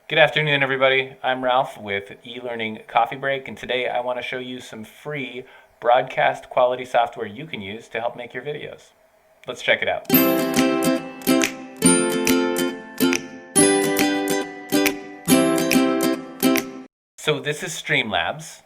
Good afternoon, everybody. I'm Ralph with eLearning Coffee Break, and today I want to show you some free broadcast quality software you can use to help make your videos. Let's check it out. So this is Streamlabs.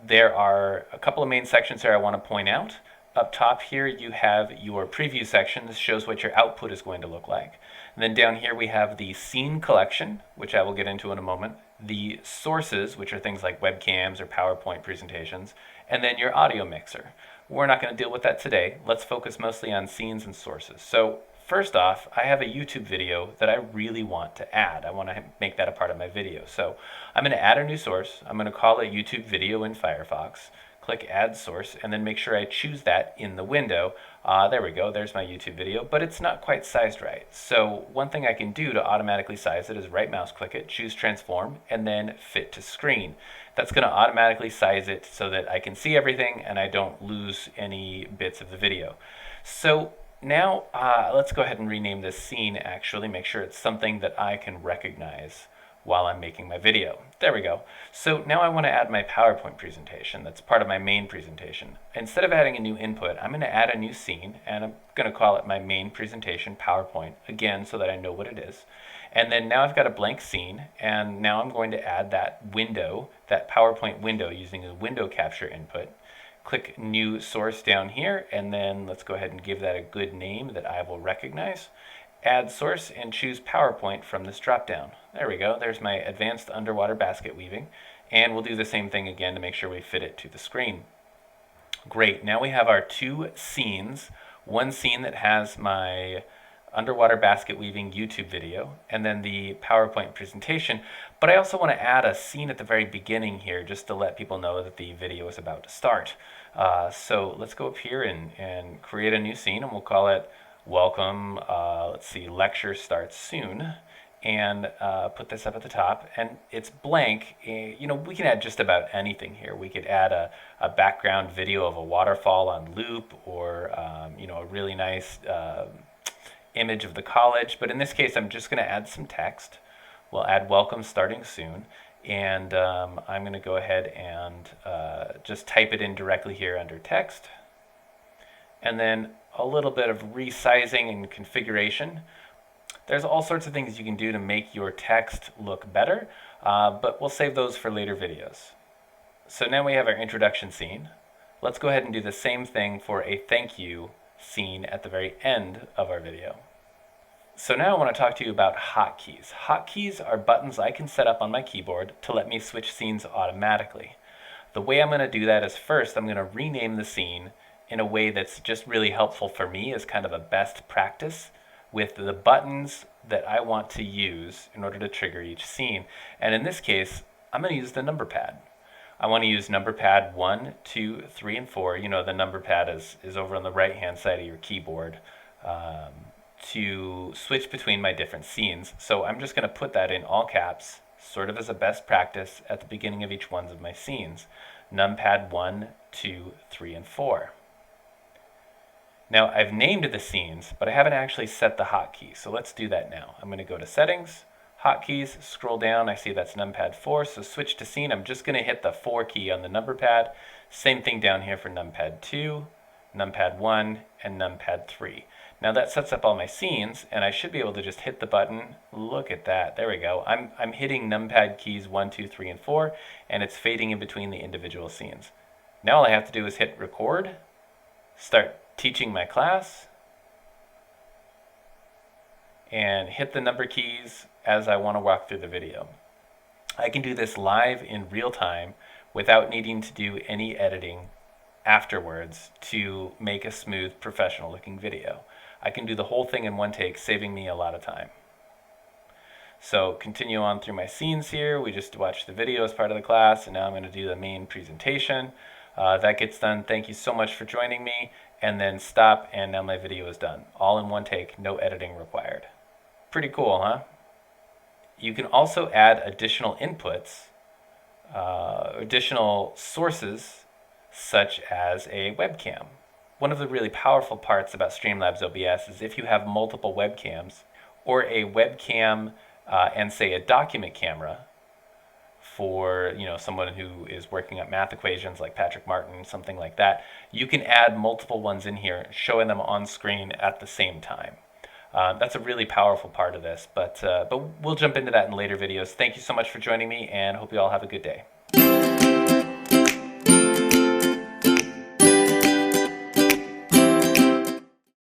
There are a couple of main sections here I want to point out. Up top here you have your preview section. This shows what your output is going to look like. And then down here we have the scene collection, which I will get into in a moment, the sources, which are things like webcams or PowerPoint presentations, and then your audio mixer. We're not going to deal with that today. Let's focus mostly on scenes and sources. So first off, I have a YouTube video that I really want to add. I want to make that a part of my video. So I'm going to add a new source. I'm going to call it YouTube video in Firefox. Click add source and then make sure I choose that in the window. There we go, there's my YouTube video, but it's not quite sized right. So one thing I can do to automatically size it is right mouse click it, choose transform, and then fit to screen. That's going to automatically size it so that I can see everything and I don't lose any bits of the video. So now let's go ahead and rename this scene, actually make sure it's something that I can recognize while I'm making my video. There we go. So now I want to add my PowerPoint presentation. That's part of my main presentation. Instead of adding a new input, I'm going to add a new scene, and I'm going to call it my main presentation PowerPoint, again, so that I know what it is. And then now I've got a blank scene, and now I'm going to add that window, that PowerPoint window, using a window capture input. Click new source down here, and then let's go ahead and give that a good name that I will recognize. Add source and choose PowerPoint from this drop-down. There we go, there's my advanced underwater basket weaving, and we'll do the same thing again to make sure we fit it to the screen. Great, now we have our two scenes. One scene that has my underwater basket weaving YouTube video, and then the PowerPoint presentation, but I also want to add a scene at the very beginning here just to let people know that the video is about to start. So let's go up here and create a new scene, and we'll call it welcome, let's see, lecture starts soon, and put this up at the top, and it's blank. You know, we can add just about anything here. We could add a background video of a waterfall on loop, or you know, a really nice image of the college, but in this case I'm just going to add some text. We'll add welcome starting soon, and I'm going to go ahead and just type it in directly here under text, and then a little bit of resizing and configuration. There's all sorts of things you can do to make your text look better, but we'll save those for later videos. So now we have our introduction scene. Let's go ahead and do the same thing for a thank you scene at the very end of our video. So now I want to talk to you about hotkeys. Hotkeys are buttons I can set up on my keyboard to let me switch scenes automatically. The way I'm going to do that is first I'm going to rename the scene in a way that's just really helpful for me as kind of a best practice with the buttons that I want to use in order to trigger each scene. And in this case, I'm going to use the number pad. I want to use number pad 1, 2, 3, and 4. You know, the number pad is over on the right-hand side of your keyboard to switch between my different scenes. So I'm just going to put that in all caps, sort of as a best practice at the beginning of each one of my scenes. Numpad 1, 2, 3, and 4. Now I've named the scenes, but I haven't actually set the hotkey, so let's do that now. I'm going to go to Settings, Hotkeys, scroll down, I see that's numpad 4, so switch to scene. I'm just going to hit the 4 key on the number pad. Same thing down here for numpad 2, numpad 1, and numpad 3. Now that sets up all my scenes, and I should be able to just hit the button. Look at that, there we go. I'm hitting numpad keys 1, 2, 3, and 4, and it's fading in between the individual scenes. Now all I have to do is hit record, start teaching my class, and hit the number keys as I want to walk through the video. I can do this live in real time without needing to do any editing afterwards to make a smooth, professional looking video. I can do the whole thing in one take, saving me a lot of time. So continue on through my scenes here. We just watched the video as part of the class, and now I'm going to do the main presentation. That gets done. Thank you so much for joining me, and then stop, and now my video is done. All in one take, no editing required. Pretty cool, huh? You can also add additional inputs, additional sources, such as a webcam. One of the really powerful parts about Streamlabs OBS is if you have multiple webcams or a webcam and say a document camera for someone who is working up math equations like Patrick Martin, something like that, you can add multiple ones in here, showing them on screen at the same time. That's a really powerful part of this, but we'll jump into that in later videos. Thank you so much for joining me, and hope you all have a good day.